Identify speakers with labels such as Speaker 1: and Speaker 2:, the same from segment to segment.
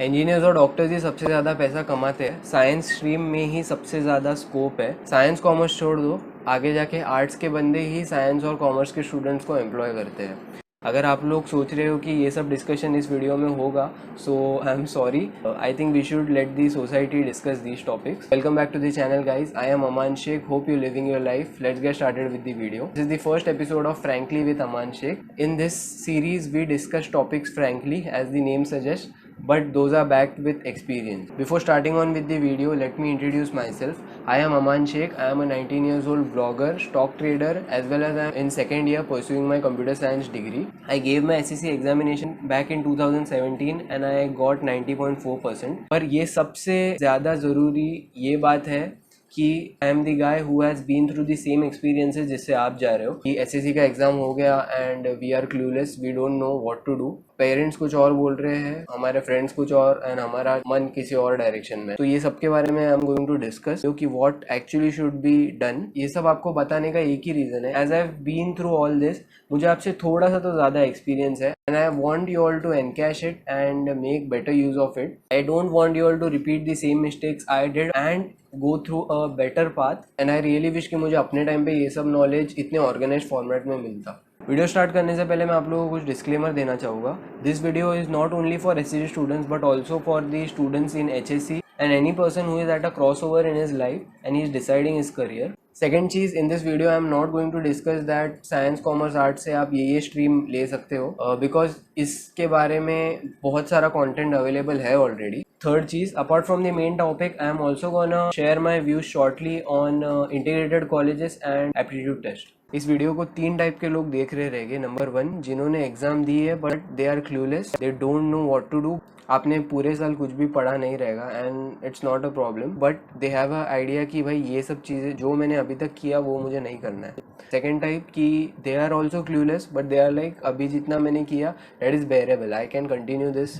Speaker 1: Engineers और doctors ही सबसे ज़्यादा पैसा कमाते हैं। साइंस स्ट्रीम में ही सबसे ज़्यादा स्कोप है। साइंस कॉमर्स छोड़ दो, आगे जाके आर्ट्स के बंदे ही साइंस और कॉमर्स के स्टूडेंट्स को एम्प्लॉय करते हैं। अगर आप लोग सोच रहे हो कि ये सब डिस्कशन इस वीडियो में होगा, so I am sorry. I think we should let the society discuss these topics. Welcome back to the channel guys, I am Aman Shaikh, hope you living your life. Let's get started with the video. This is the first episode of frankly with Aman Shaikh. In this series we discuss topics frankly as the name suggests, but those are backed with experience. Before starting on with the video, let me introduce myself. I am Aman Sheikh. I am a 19 years old blogger, stock trader, as well as I am in second year pursuing my computer science degree. I gave my SSC examination back in 2017 and I got 90.4%. पर ये सबसे ज़्यादा ज़रूरी ये बात है कि I am the guy who has been through the same experiences जिससे आप जा रहे हो। कि एसएससी का एग्ज़ाम हो गया and we are clueless, we don't know what to do. Parents कुछ और बोल रहे हैं, हमारे फ्रेंड्स कुछ और, एंड हमारा मन किसी और डायरेक्शन में। तो ये सब के बारे में I am going to discuss कि what actually should be done. ये सब आपको बताने का एक ही रीज़न है, as I have been through all this, मुझे आपसे थोड़ा सा तो ज़्यादा एक्सपीरियंस है and I want you all to encash it and make better use of it. I don't want you all to repeat the same mistakes I did and go through a better path. And I really wish कि मुझे अपने time पे ये सब knowledge इतने organise format में मिलता। Video start करने से पहले मैं आप लोगों को कुछ डिस्क्लेमर देना चाहूँगा। This video is not only for SSC students but also for the students in HSC and any person who is at a crossover in his life and he is deciding his career. Second चीज़, in this video I am not going to discuss that science commerce arts से आप ये stream ले सकते हो, because इसके बारे में बहुत सारा कंटेंट अवेलेबल है ऑलरेडी। थर्ड चीज़, apart from the main topic, I am also gonna share my views shortly on integrated colleges and aptitude test. इस वीडियो को 3 टाइप के लोग देख रहे रहेंगे। नंबर 1, जिन्होंने एग्जाम दी है but they are clueless, they don't know what to do. आपने पूरे साल कुछ भी पढ़ा नहीं रहेगा and it's not a problem, but they have a idea कि भाई ये सब चीज़ें जो मैंने अभी तक किया वो मुझे नहीं करना है। सेकेंड टाइप कि they are also clueless but they are like, अभी जितना मैंने किया that is bearable, I can continue this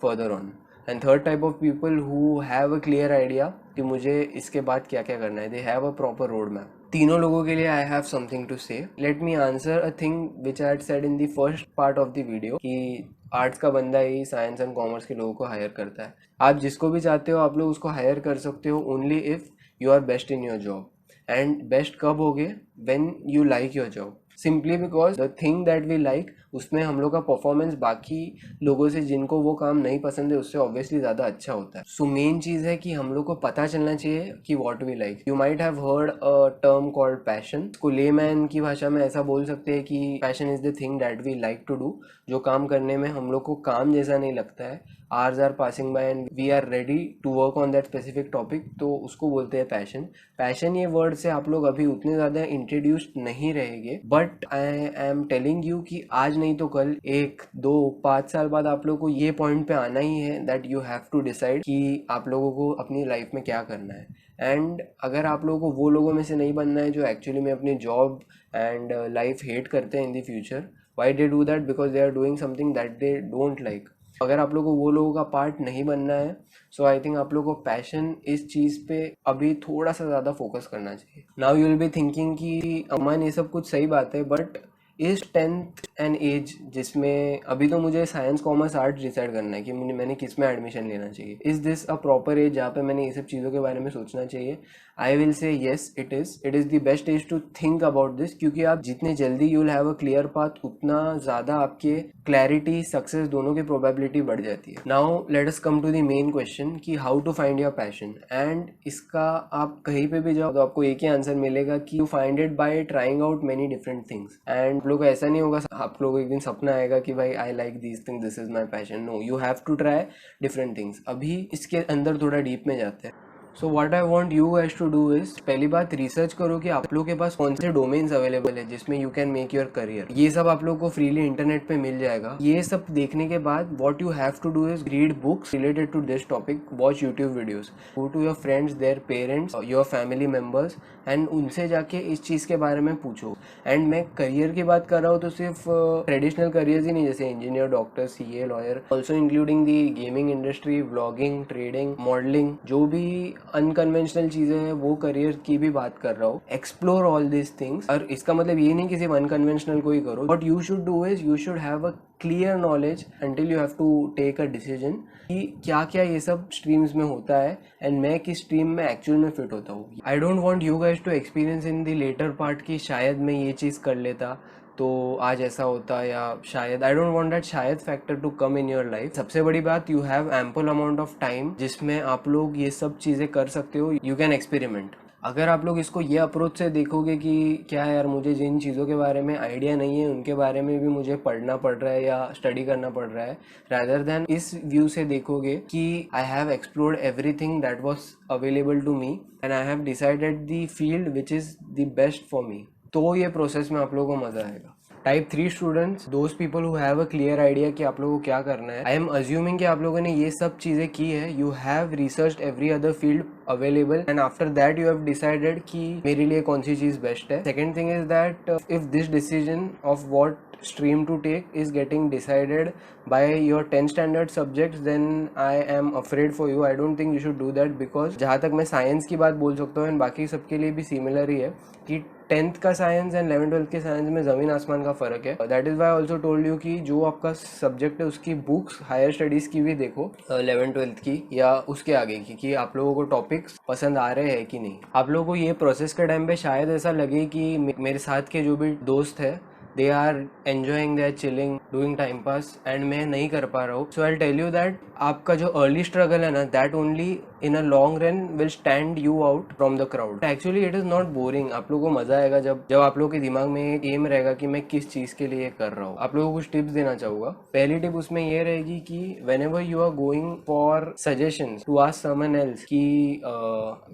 Speaker 1: further on. And third type of people who have a clear idea कि मुझे इसके बाद क्या क्या करना है, they have a proper road map. तीनों लोगों के लिए I have something to say. Let me answer a thing which I had said in the first part of the video कि आर्ट्स का बंदा ही साइंस एंड कॉमर्स के लोगों को हायर करता है। आप जिसको भी चाहते हो आप लोग उसको हायर कर सकते हो only if you are best in your job. And best कब होगे? When you like your job, simply because the thing that we like, उसमें हम लोग का परफॉर्मेंस बाकी लोगों से जिनको वो काम नहीं पसंद है उससे ऑब्वियसली ज़्यादा अच्छा होता है। सो मेन चीज़ है कि हम लोग को पता चलना चाहिए कि what we like. You might have heard a term called passion. को लेमैन की भाषा में ऐसा बोल सकते हैं कि passion is the thing that we like to do, जो काम करने में हम लोग को काम जैसा नहीं लगता है, hours are passing by and we are ready to work on that specific topic, तो उसको बोलते हैं पैशन। पैशन ये वर्ड से आप लोग अभी उतने ज़्यादा इंट्रोड्यूस्ड नहीं रहेंगे, but I am telling you कि आज नहीं तो कल, 1, 2, 5 साल बाद आप लोग को ये पॉइंट पे आना ही है that you have to decide कि आप लोगों को अपनी लाइफ में क्या करना है। एंड अगर आप लोगों को वो लोगों में से नहीं बनना है जो एक्चुअली में अपनी जॉब एंड लाइफ हेट करते हैं in the future, why they do that? Because they are doing something that they don't like. अगर आप लोगों को वो लोगों का पार्ट नहीं बनना है, सो आई थिंक आप लोगों को पैशन इस चीज़ पे अभी थोड़ा सा ज़्यादा फोकस करना चाहिए। Now you will be thinking कि अमन ये सब कुछ सही बात है, बट इस 10th एंड एज जिसमें अभी तो मुझे साइंस कॉमर्स आर्ट्स डिसाइड करना है कि मैंने किस में एडमिशन लेना चाहिए, is this a proper age जहाँ पे मैंने ये सब चीज़ों के बारे में सोचना चाहिए? I will say yes, it is the best age to think about this, क्योंकि आप जितने जल्दी you will have a clear path उतना ज़्यादा आपके क्लैरिटी, सक्सेस दोनों की प्रोबेबिलिटी बढ़ जाती है। Now let us come to the main question कि how to find your passion. And इसका आप कहीं पे भी जाओ तो आपको एक ही आंसर मिलेगा कि you find it by trying out many different things. And आप लोग को ऐसा नहीं होगा, आप लोगों को एक दिन सपना आएगा कि भाई I like this thing, this is my passion. No, you have to try different things. अभी इसके अंदर थोड़ा डीप में जाते हैं। So what I want you guys to do is, पहली बात रिसर्च करो कि आप लोग के पास कौन से डोमेन्स अवेलेबल है जिसमें you can make your career. ये सब आप लोग को फ्रीली इंटरनेट पे मिल जाएगा। ये सब देखने के बाद what you have to do is read books related to this topic, watch YouTube videos, go to your friends, their parents, your family members, and उनसे जाके इस चीज़ के बारे में पूछो। एंड मैं करियर की बात कर रहा हूँ तो सिर्फ ट्रेडिशनल करियर्स ही नहीं, जैसे engineer, doctor, CA, lawyer, also including the gaming industry, vlogging, trading, modelling, जो भी अनकन्वेंशनल चीज़ें हैं वो करियर की भी बात कर रहा हूँ. Explore all this things. और इसका मतलब ये नहीं कि सिर्फ अनकन्वेंशनल को ही करो. What you should do is you should have a clear knowledge until you have to take a decision कि क्या क्या ये सब स्ट्रीम्स में होता है एंड मैं किस स्ट्रीम में एक्चुअल में फिट होता हूँ. I don't want you guys to experience in the later part कि शायद मैं ये चीज़ कर लेता तो आज ऐसा होता, या शायद आई डोंट वांट दैट शायद factor to come in your life. सबसे बड़ी बात, you have ample amount of time जिसमें आप लोग ये सब चीज़ें कर सकते हो. You can experiment. अगर आप लोग इसको ये अप्रोच से देखोगे कि क्या यार मुझे जिन चीज़ों के बारे में आइडिया नहीं है उनके बारे में भी मुझे पढ़ना पड़ रहा है या स्टडी करना पड़ रहा है, रादर देन इस व्यू से देखोगे कि I have explored everything that was available to me and I have decided the field which is the best for me, तो ये प्रोसेस में आप लोगों को मज़ा आएगा. Type 3 students, those people who have a clear idea कि आप लोगों को क्या करना है. आई एम अज्यूमिंग कि आप लोगों ने ये सब चीज़ें की है. You have research every other field available and after that you have decided कि मेरे लिए कौन सी चीज़ बेस्ट है. Second thing is that if this decision of what stream to take is getting decided by your 10th standard subjects, then I am afraid for you. I don't think you should do that because जहाँ तक मैं science की बात बोल सकता हूँ and बाकी सबके लिए भी सिमिलर ही है कि 10th का साइंस एंड 11th-12th के साइंस में ज़मीन आसमान का फ़र्क है. That is why also told you कि जो आपका सब्जेक्ट है उसकी बुक्स हायर स्टडीज़ की भी देखो 11th-12th की या उसके आगे की, कि आप लोगों को टॉपिक्स पसंद आ रहे हैं कि नहीं. आप लोगों को ये प्रोसेस के टाइम पे शायद ऐसा लगे कि मेरे साथ के जो भी दोस्त है they are enjoying, they are chilling, doing time pass and मैं नहीं कर पा रहा हूँ. So I'll tell you that आपका जो early struggle है ना, that only in a long run will stand you out from the crowd. Actually it is not boring. आप लोगों को मज़ा आएगा जब आप लोगों के दिमाग में एक एम रहेगा कि मैं किस चीज़ के लिए कर रहा हूँ. आप लोगों को कुछ टिप्स देना चाहूँगा. पहली टिप उसमें ये रहेगी कि whenever you are going for suggestions to ask someone else कि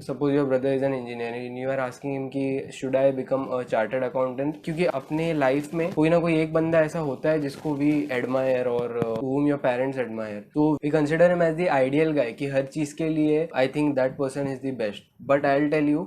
Speaker 1: suppose your brother is an engineer and you are asking him कि should I become a chartered accountant, क्योंकि अपने लाइफ में कोई ना कोई एक बंदा ऐसा होता है जिसको वी एडमायर और whom your parents admire. So we consider him as the ideal guy कि हर चीज़ के लिए I think that person is the best. But I'll tell you,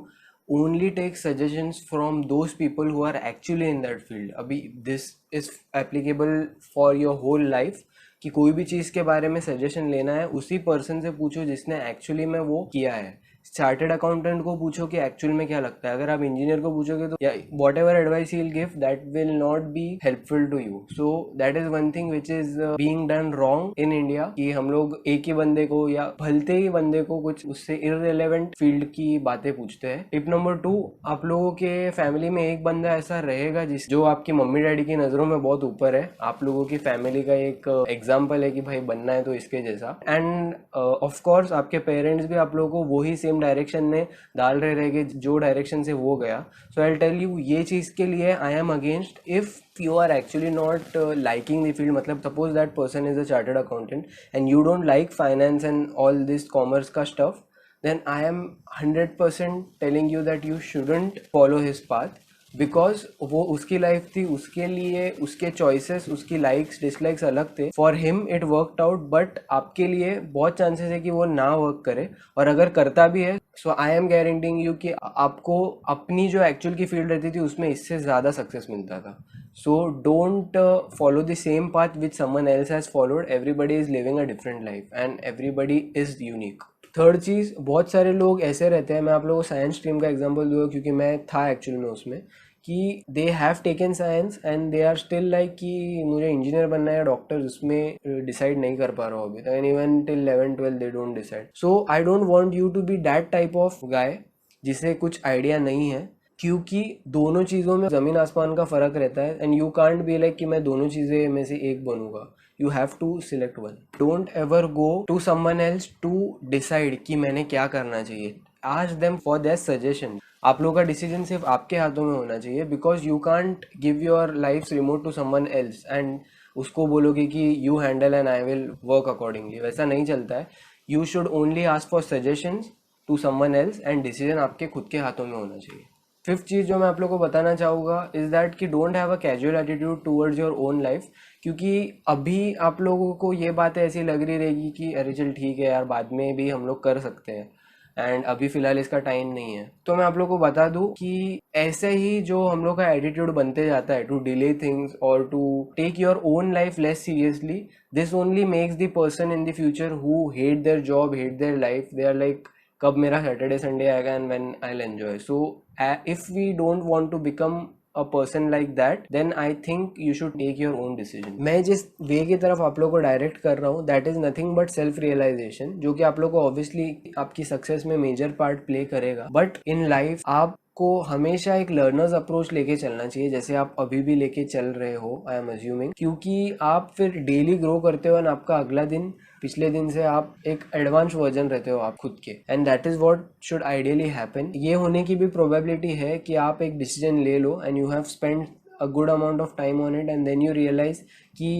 Speaker 1: only take suggestions from those people who are actually in that field. अभी this is applicable for your whole life कि कोई भी चीज़ के बारे में सजेशन लेना है उसी पर्सन से पूछो जिसने एक्चुअली में वो किया है. चार्टेड अकाउंटेंट को पूछो कि एक्चुअल में क्या लगता है. अगर आप इंजीनियर को पूछोगे तो whatever advice he will give that will not be helpful to you. So that is one thing which is being done wrong in India कि हम लोग एक ही बंदे को या भलते ही बंदे को कुछ उससे इररिलेवेंट फील्ड की बातें पूछते हैं. टिप नंबर 2, आप लोगों के फैमिली में एक बंदा ऐसा रहेगा जो आपकी मम्मी डैडी की नज़रों में बहुत ऊपर है. आप लोगों की फैमिली का एक एग्जाम्पल है कि भाई बनना है तो इसके जैसा. एंड ऑफ कोर्स आपके पेरेंट्स भी आप लोगों को वही सेम डायरेक्शन में डाल रहे रहेंगे जो डायरेक्शन से वो गया. सो आई टेल यू, ये चीज़ के लिए I am against. If you are actually not liking the field, मतलब suppose that person is a chartered accountant and you don't like finance and all this commerce का stuff, then I am 100% telling you that you shouldn't follow his path because वो उसकी life थी, उसके लिए उसके choices, उसकी likes dislikes अलग थे. For him it worked out, but आपके लिए बहुत चांसेस है कि वो ना वर्क करे. और अगर करता भी है सो आई एम गारंटिंग यू कि आपको अपनी जो एक्चुअल की फील्ड रहती थी उसमें इससे ज़्यादा सक्सेस मिलता था. So don't follow the same path which someone else has followed. Everybody is living a different life and everybody is unique. Third चीज़, बहुत सारे लोग ऐसे रहते हैं, मैं आप लोगों को साइंस स्ट्रीम का एग्जांपल दूंगा क्योंकि मैं था एक्चुअली में उसमें, कि they have taken science and they are still like कि मुझे इंजीनियर बनना है या डॉक्टर, उसमें डिसाइड नहीं कर पा रहा हूँ अभी तक. And even till 11-12 they don't decide. So I don't want you to be that type of guy जिसे कुछ आइडिया नहीं है, क्योंकि दोनों चीज़ों में ज़मीन आसमान का फ़र्क रहता है. And you can't be like कि मैं दोनों चीज़ें में से एक बनूंगा. You have to select one. Don't ever go to someone else to decide कि मैंने क्या करना चाहिए. Ask them for their suggestion. आप लोगों का डिसीजन सिर्फ आपके हाथों में होना चाहिए, because you can't give your life remote to someone else and उसको बोलोगे कि you handle and I will work accordingly. वैसा नहीं चलता है. You should only ask for suggestions to someone else and decision आपके खुद के हाथों में होना चाहिए. फिफ्थ चीज़ जो मैं आप लोगों को बताना चाहूँगा इज़ दैट कि don't have a casual attitude towards your own life. क्योंकि अभी आप लोगों को ये बातें ऐसी लग रही रहेगी कि अरे चल ठीक है यार, बाद में भी हम लोग कर सकते हैं एंड अभी फ़िलहाल इसका टाइम नहीं है. तो मैं आप लोगों को बता दूं कि ऐसे ही जो हम लोग का एटीट्यूड बनते जाता है टू डिले थिंग्स और to take your own life less seriously, this only makes the person in the future who hate their job, hate their life, they are like कब मेरा सैटरडे संडे आएगा and when I will enjoy. So if we don't want to become a person like that, then I think you should take your own decision. मैं जिस वे की तरफ आप लोग को डायरेक्ट कर रहा हूँ, that is nothing but self realization, जो कि आप लोग को ऑब्वियसली आपकी सक्सेस में मेजर पार्ट प्ले करेगा. बट इन लाइफ आपको हमेशा एक लर्नर्स अप्रोच लेके चलना चाहिए, जैसे आप अभी भी लेके चल रहे हो, आई एम अज्यूमिंग, क्योंकि आप फिर डेली ग्रो करते हो एंड आपका अगला दिन पिछले दिन से आप एक एडवांस वर्जन रहते हो आप खुद के, and that is what should ideally happen. ये होने की भी प्रोबेबिलिटी है कि आप एक डिसीजन ले लो and you have spend a good amount of time on it and then you realize कि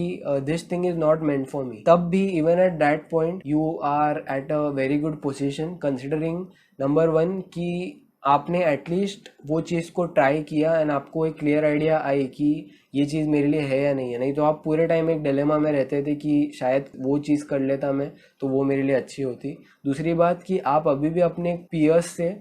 Speaker 1: this thing is not meant for me. तब भी even at that point you are at a very good position considering number one कि आपने at least वो चीज़ को try किया and आपको एक क्लियर आइडिया आई कि ये चीज़ मेरे लिए है या नहीं है. नहीं तो आप पूरे टाइम एक डिलेमा में रहते थे कि शायद वो चीज़ कर लेता मैं तो वो मेरे लिए अच्छी होती. दूसरी बात कि आप अभी भी अपने पीयर्स से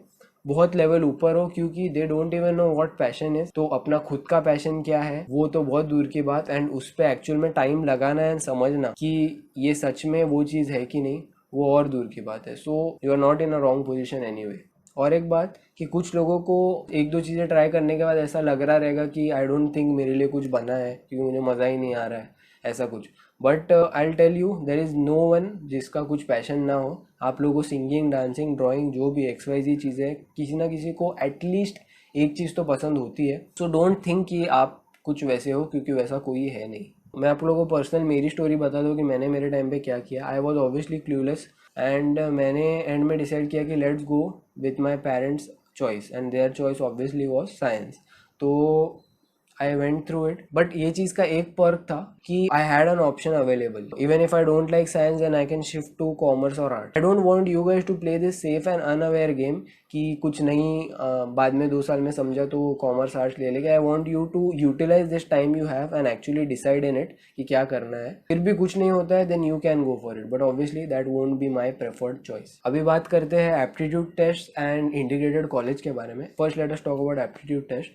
Speaker 1: बहुत लेवल ऊपर हो, क्योंकि they don't even know what passion is. तो अपना खुद का पैशन क्या है वो तो बहुत दूर की बात, एंड उस पर एक्चुअल में टाइम लगाना एंड समझना कि ये सच में वो चीज़ है कि नहीं, वो और दूर की बात है. So you are not in a wrong position anyway. और एक बात कि कुछ लोगों को एक दो चीज़ें ट्राई करने के बाद ऐसा लग रहा रहेगा कि आई डोंट थिंक मेरे लिए कुछ बना है क्योंकि मुझे मज़ा ही नहीं आ रहा है, ऐसा कुछ. But I will tell you there is no one जिसका कुछ पैशन ना हो. आप लोगों को सिंगिंग, डांसिंग, ड्राइंग, जो भी XYZ चीज़ें, किसी ना किसी को एटलीस्ट एक चीज़ तो पसंद होती है. सो डोंट थिंक कि आप कुछ वैसे हो, क्योंकि वैसा कोई है नहीं. मैं आप लोगों को पर्सनल मेरी स्टोरी बता दूँ कि मैंने मेरे टाइम पे क्या किया. I was obviously clueless and मैंने एंड में डिसाइड किया कि let's go with my parents choice and their choice obviously was science. तो I went through it. But ये चीज़ का एक पर्क था कि I had an option available. Even if I don't like science and I can shift to commerce or art. I don't want you guys to play this safe and unaware game कि कुछ नहीं बाद में 2 साल में समझा तो commerce arts ले लेगा. I want you to utilize this time you have and actually decide in it कि क्या करना है. फिर भी कुछ नहीं होता है then you can go for it, but obviously that won't be my preferred choice. अभी बात करते हैं aptitude test and integrated college के बारे में. First let us talk about aptitude test.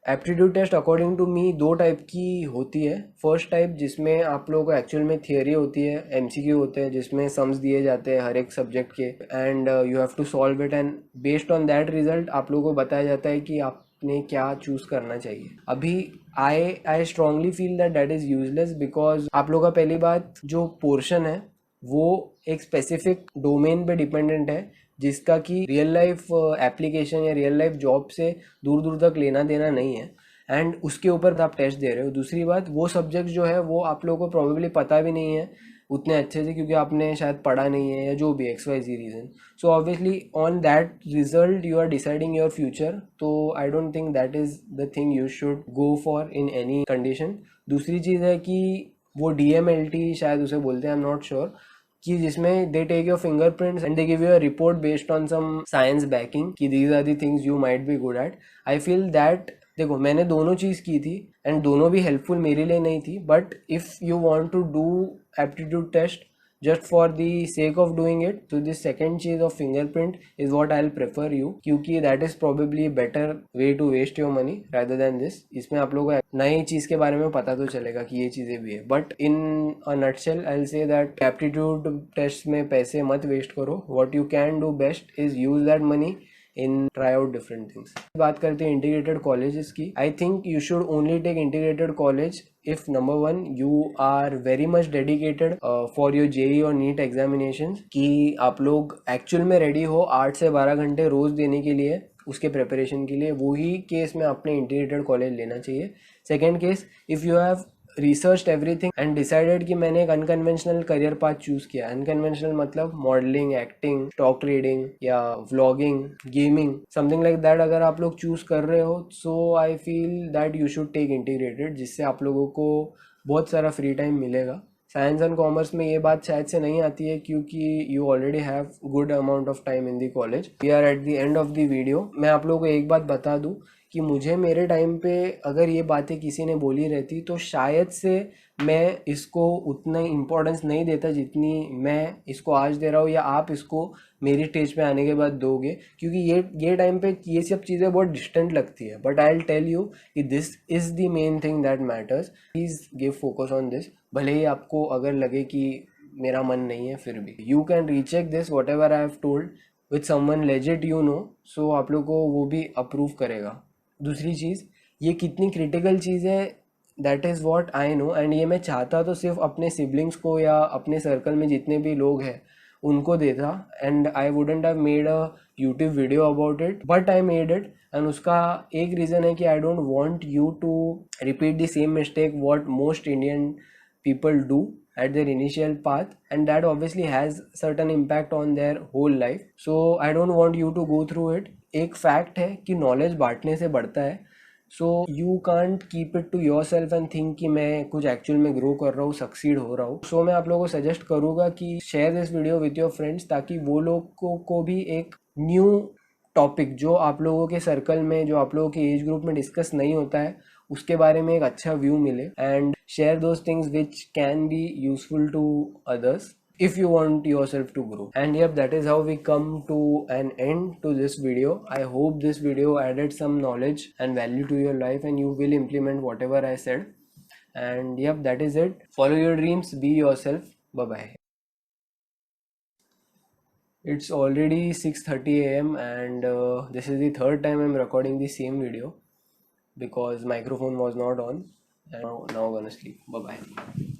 Speaker 1: Aptitude test according to me 2 type की होती है. फर्स्ट टाइप जिसमें आप लोगों को एक्चुअल में थियरी होती है, MCQ होते हैं जिसमें सम्स दिए जाते हैं हर एक सब्जेक्ट के and you have to solve it and based on that result आप लोगों को बताया जाता है कि आपने क्या चूज़ करना चाहिए. अभी I strongly feel that that is useless because आप लोगों का पहली बात जो पोर्शन है वो एक स्पेसिफिक डोमेन पे डिपेंडेंट है जिसका कि रियल लाइफ एप्लीकेशन या रियल लाइफ जॉब से दूर दूर तक लेना देना नहीं है एंड उसके ऊपर आप टेस्ट दे रहे हो. दूसरी बात वो सब्जेक्ट जो है वो आप लोगों को प्रोबेबली पता भी नहीं है उतने अच्छे से क्योंकि आपने शायद पढ़ा नहीं है या जो भी XYZ reason. So obviously on that result you are deciding your future. तो I don't think that is the thing you should go for in any condition. दूसरी चीज़ है कि वो DMLT शायद उसे बोलते हैं, आई एम नॉट श्योर, कि जिसमें they take your fingerprints and they give you a report based on some science backing कि these are the things you might be good at. I feel that देखो मैंने दोनों चीज़ की थी एंड दोनों भी हेल्पफुल मेरे लिए नहीं थी. But if you want to do aptitude test just for the sake of doing it, so this second cheese of fingerprint is what I'll prefer you, क्योंकि that is probably a better way to waste your money rather than this. इसमें आप लोगों को नई चीज़ के बारे में पता तो चलेगा कि ये चीज़ें भी है. But in a nutshell I'll say that aptitude test में पैसे मत वेस्ट करो. what you can do best is use that money in try out different things. बात करते हैं इंटीग्रेटेड कॉलेजेस की. I think you should only take integrated college if number one you are very much dedicated for your JEE और NEET examinations कि आप लोग actual में ready हो 8 से 12 घंटे रोज़ देने के लिए उसके प्रिपरेशन के लिए. वही केस में आपने इंटीग्रेटेड कॉलेज लेना चाहिए. Second case, if you have research everything and decided कि मैंने एक अनकन्वेंशनल करियर पाथ चूज़ किया. अनकन्वेंशनल मतलब मॉडलिंग, एक्टिंग, स्टॉक ट्रेडिंग या vlogging, gaming, something like that अगर आप लोग चूज़ कर रहे हो. So I feel that you should take integrated जिससे आप लोगों को बहुत सारा फ्री टाइम मिलेगा. साइंस एंड कॉमर्स में ये बात शायद से नहीं आती है क्योंकि you already have good amount of time in the college. We are at the end of the video. मैं आप लोगों को एक बात बता दूं कि मुझे मेरे टाइम पे अगर ये बातें किसी ने बोली रहती तो शायद से मैं इसको उतना इम्पोर्टेंस नहीं देता जितनी मैं इसको आज दे रहा हूँ या आप इसको मेरी स्टेज पे आने के बाद दोगे, क्योंकि ये टाइम पे ये सब चीज़ें बहुत डिस्टेंट लगती है. But I will tell you कि this is the main thing that matters. Please give focus on this. भले ही आपको अगर लगे कि मेरा मन नहीं है फिर भी you can recheck this whatever I have told. With someone legit you know, so आप लोग को वो भी अप्रूव करेगा। दूसरी चीज़, ये कितनी क्रिटिकल चीज़ है, that is what I know, and ये मैं चाहता तो सिर्फ अपने सिबलिंग्स को या अपने सर्कल में जितने भी लोग हैं उनको देता, and I wouldn't have made a YouTube video about it, but I made it. And उसका एक रीज़न है कि I don't want you to repeat the same mistake what most Indian people do at their initial path, and that obviously has certain impact on their whole life, so I don't want you to go through it। एक fact है कि knowledge बांटने से बढ़ता है, so you can't keep it to your self and think कि मैं कुछ एक्चुअल में ग्रो कर रहा हूँ, सक्सीड हो रहा हूँ। सो मैं आप लोगों को सजेस्ट करूँगा कि share this video with your friends, ताकि वो लोगों को भी एक न्यू टॉपिक जो आप लोगों के सर्कल में, जो आप लोगों के एज ग्रुप में डिस्कस नहीं होता है, उसके बारे में एक अच्छा व्यू मिले, and share those things which can be useful to others if you want yourself to grow। And yep, that is how we come to an end to this video। I hope this video added some knowledge and value to your life and you will implement whatever I said। And yep, that is it। Follow your dreams, be yourself। Bye bye। It's already 6:30 a.m. and this is the third time I'm recording the same video because microphone was not on, and now gonna sleep। Bye bye।